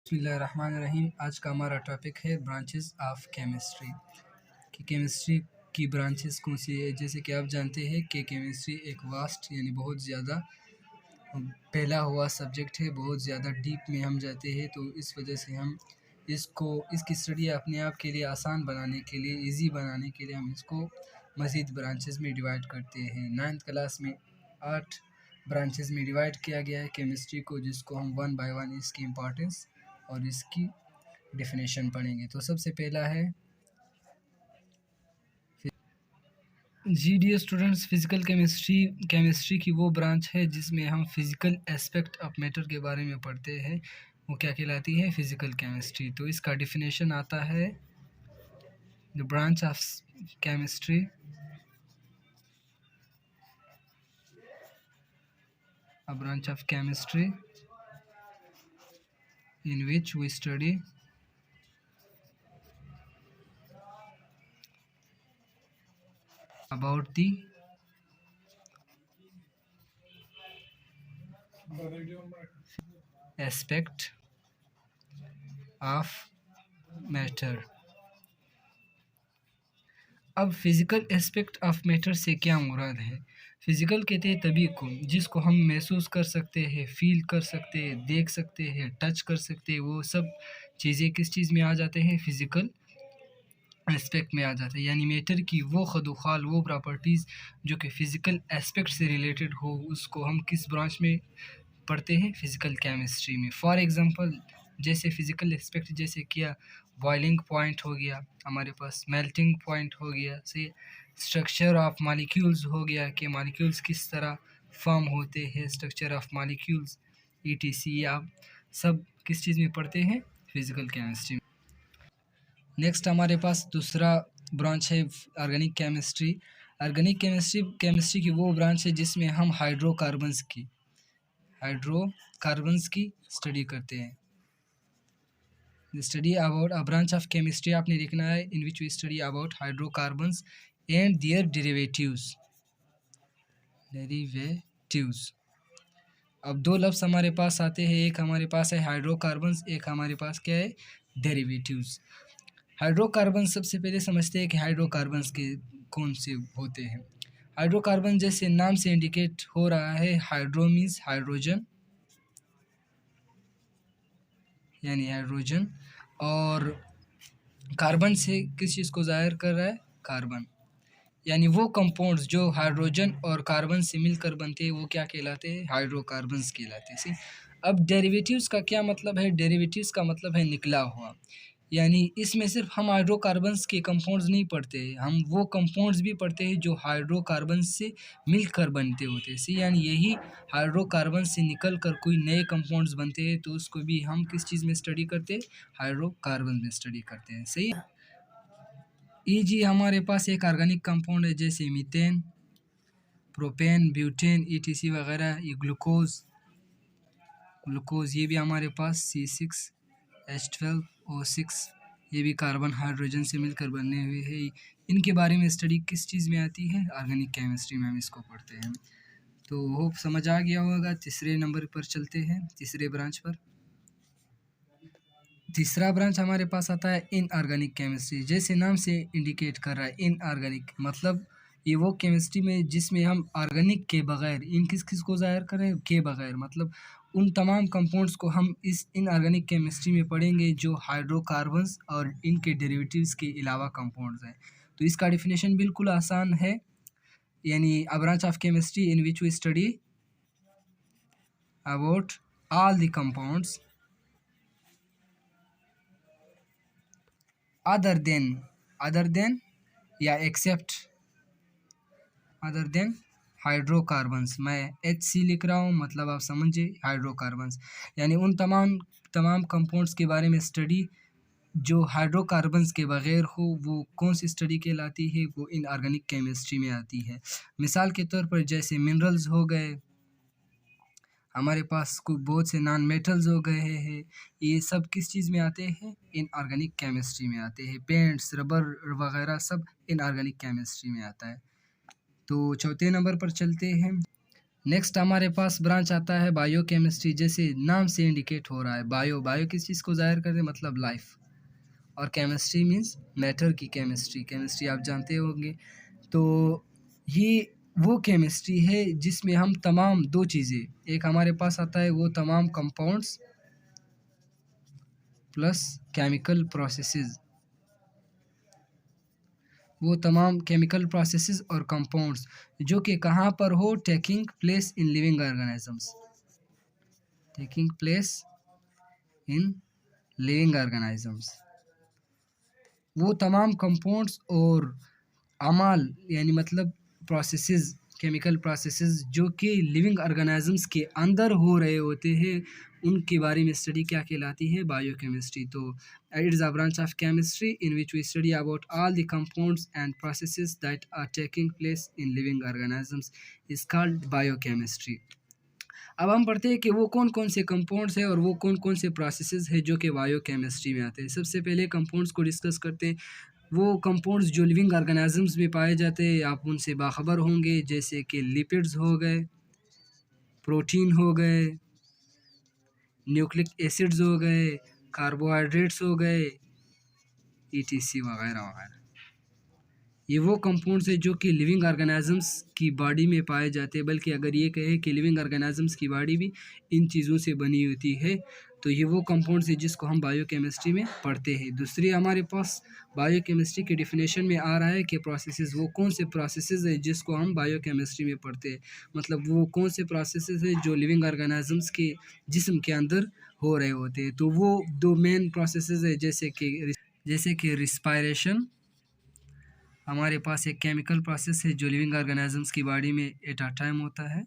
बिस्मिल्लाहिर्रहमानिर्रहीम। आज का हमारा टॉपिक है ब्रांचेस ऑफ केमिस्ट्री कि केमिस्ट्री की ब्रांचेस कौन सी है। जैसे कि आप जानते हैं कि केमिस्ट्री एक वास्ट यानी बहुत ज़्यादा फैला हुआ सब्जेक्ट है, बहुत ज़्यादा डीप में हम जाते हैं। तो इस वजह से हम इसकी स्टडी अपने आप के लिए आसान बनाने के लिए, इजी बनाने के लिए हम इसको मज़ीद ब्रांचेस में डिवाइड करते हैं। 9th क्लास में 8 ब्रांचेस में डिवाइड किया गया है केमिस्ट्री को, जिसको हम वन बाय वन इसकी इम्पॉर्टेंस और इसकी डेफिनेशन पढ़ेंगे। तो सबसे पहला है डियर स्टूडेंट्स, फिज़िकल केमिस्ट्री की वो ब्रांच है जिसमें हम फिज़िकल एस्पेक्ट ऑफ मैटर के बारे में पढ़ते हैं। वो क्या कहलाती है? Physical chemistry. तो इसका डेफिनेशन आता है the branch of chemistry a branch of chemistry in which we study about the aspect of matter। अब फिज़िकल एस्पेक्ट ऑफ मैटर से क्या मुराद है? फिज़िकल कहते हैं तभी को जिसको हम महसूस कर सकते हैं, फील कर सकते हैं, देख सकते हैं, टच कर सकते हैं। वो सब चीज़ें किस चीज़ में आ जाते हैं? फिज़िकल एस्पेक्ट में आ जाते हैं। यानी मैटर की वो खदोखाल, वो प्रॉपर्टीज़ जो कि फ़िज़िकल एस्पेक्ट से रिलेटेड हो, उसको हम किस ब्रांच में पढ़ते हैं? फिज़िकल केमिस्ट्री में। फॉर एग्ज़ाम्पल, जैसे फ़िज़िकल एस्पेक्ट जैसे क्या बॉइलिंग पॉइंट हो गया, हमारे पास मेल्टिंग पॉइंट हो गया, से स्ट्रक्चर ऑफ मॉलिक्यूल्स हो गया कि मॉलिक्यूल्स किस तरह फॉर्म होते हैं, स्ट्रक्चर ऑफ मॉलिक्यूल्स ईटीसी। आप सब किस चीज़ में पढ़ते हैं? फिज़िकल केमिस्ट्री में। नेक्स्ट हमारे पास दूसरा ब्रांच है ऑर्गेनिक केमिस्ट्री। ऑर्गेनिक केमिस्ट्री की वो ब्रांच है जिसमें हम हाइड्रोकार्बन्स की स्टडी करते हैं। Study about a branch of chemistry आपने लिखना है in which we study about hydrocarbons and their derivatives. अब दो लफ्ज़ हमारे पास आते हैं, एक हमारे पास है हाइड्रोकार्बन्स, एक हमारे पास क्या है? डेरिवेटिव्स। हाइड्रोकार्बन सबसे पहले समझते हैं कि हाइड्रोकार्बन्स के कौन से होते हैं। हाइड्रोकार्बन जैसे नाम से इंडिकेट हो रहा है, हाइड्रो मीन्स हाइड्रोजन, यानी हाइड्रोजन, और कार्बन से किस चीज़ को ज़ाहिर कर रहा है? कार्बन। यानी वो कंपाउंड्स जो हाइड्रोजन और कार्बन से मिलकर बनते हैं वो क्या कहलाते हैं? हाइड्रोकार्बन्स कहलाते हैं। सी, अब डेरिवेटिव्स का क्या मतलब है? डेरिवेटिव्स का मतलब है निकला हुआ। यानी इसमें सिर्फ हम हाइड्रोकार्बन्स के कंपाउंड्स नहीं पढ़ते हैं, हम वो कंपाउंड्स भी पढ़ते हैं जो हाइड्रोकार्बन्स से मिलकर बनते होते हैं। सी, यानी यही हाइड्रोकार्बन से निकल कर कोई नए कंपाउंड्स बनते हैं, तो उसको भी हम किस चीज़ में स्टडी करते हैं? हाइड्रोकार्बन में स्टडी करते हैं। सही। जी हमारे पास एक ऑर्गेनिक कंपाउंड है जैसे मीथेन, प्रोपेन, ब्यूटेन, ईटीसी वगैरह। ये ग्लूकोज, ये भी हमारे पास C6H12O6, ये भी कार्बन हाइड्रोजन से मिलकर बने हुए हैं। इनके बारे में स्टडी किस चीज़ में आती है? ऑर्गेनिक केमिस्ट्री में हम इसको पढ़ते हैं। तो होप समझ आ गया होगा। तीसरे नंबर पर चलते हैं, तीसरे ब्रांच पर। तीसरा ब्रांच हमारे पास आता है इनऑर्गेनिक केमिस्ट्री। जैसे नाम से इंडिकेट कर रहा है, इनऑर्गेनिक मतलब ये वो केमिस्ट्री में जिसमें हम ऑर्गेनिक के बगैर, इन किस को ज़ाहिर करें? के बगैर, मतलब उन तमाम कंपाउंड्स को हम इस इनऑर्गेनिक केमिस्ट्री में पढ़ेंगे जो हाइड्रोकार्बन्स और इनके डेरिवेटिव्स के अलावा कंपाउंड्स हैं। तो इसका डेफिनेशन बिल्कुल आसान है, यानी a branch of chemistry in which we study about all the compounds other than या एक्सेप्ट अदर देन हाइड्रोकार्बन्स। मैं HC लिख रहा हूँ, मतलब आप समझे, हाइड्रोकार्बन्स। यानी उन तमाम कंपाउंड्स के बारे में स्टडी जो हाइड्रोकार्बन्स के बगैर हो, वो कौन सी स्टडी कहलाती है? वो इनऑर्गेनिक केमिस्ट्री में आती है। मिसाल के तौर पर जैसे मिनरल्स हो गए, हमारे पास कुछ बहुत से नॉन मेटल्स हो गए हैं, ये सब किस चीज़ में आते हैं? इनऑर्गेनिक केमिस्ट्री में आते हैं। पेंट्स, रबर वगैरह सब इनऑर्गेनिक केमिस्ट्री में आता है। तो चौथे नंबर पर चलते हैं। नेक्स्ट हमारे पास ब्रांच आता है बायोकेमिस्ट्री। जैसे नाम से इंडिकेट हो रहा है, बायो बायो किस चीज़ को ज़ाहिर करते हैं, मतलब लाइफ, और केमिस्ट्री मीन्स मैटर की केमिस्ट्री। केमिस्ट्री आप जानते होंगे। तो ये वो केमिस्ट्री है जिसमें हम तमाम दो चीज़ें, एक हमारे पास आता है वो तमाम कंपाउंड्स प्लस केमिकल प्रोसेसेस, वो तमाम केमिकल प्रोसेसेस और कंपाउंड्स जो कि कहाँ पर हो, taking place in living organisms, taking place in living organisms. वो तमाम कंपाउंड्स और अमाल यानी मतलब प्रोसेसेस, केमिकल प्रोसेसेस जो कि लिविंग ऑर्गेनिजम्स के अंदर हो रहे होते हैं, उनके बारे में स्टडी क्या कहलाती है, बायोकेमिस्ट्री। तो it is a branch of chemistry in which we study about all the compounds and processes that are taking place in living organisms is called biochemistry. अब हम पढ़ते हैं कि वो कौन कौन से कंपाउंड्स हैं और वो कौन कौन से प्रोसेसेस हैं जो कि बायोकेमिस्ट्री में आते हैं। सबसे पहले कंपाउंड्स को डिस्कस करते हैं। वो कंपाउंड्स जो लिविंग ऑर्गेनिजम्स में पाए जाते हैं, आप उनसे बाखबर होंगे, जैसे कि लिपिड्स हो गए, प्रोटीन हो गए, न्यूक्लिक एसिड्स हो गए, कार्बोहाइड्रेट्स हो गए, ईटीसी वगैरह वगैरह। ये वो कंपाउंड्स है जो कि लिविंग ऑर्गेनिजम्स की बॉडी में पाए जाते हैं, बल्कि अगर ये कहे कि लिविंग ऑर्गेनिजम्स की बॉडी भी इन चीज़ों से बनी होती है, तो ये वो कंपाउंड्स है जिसको हम बायोकेमिस्ट्री में पढ़ते हैं। दूसरी हमारे पास बायोकेमिस्ट्री के डिफिनेशन में आ रहा है कि प्रोसेसेस, वो कौन से प्रोसेसेस है जिसको हम बायोकेमिस्ट्री में पढ़ते हैं, मतलब वो कौन से प्रोसेसेस है जो लिविंग ऑर्गेनिजम्स के जिस्म के अंदर हो रहे होते हैं। तो वो दो मेन प्रोसेसेस है, जैसे कि रिस्पायरेशन, हमारे पास एक केमिकल प्रोसेस है जो लिविंग ऑर्गेनिजम्स की बॉडी में एट अ टाइम होता है,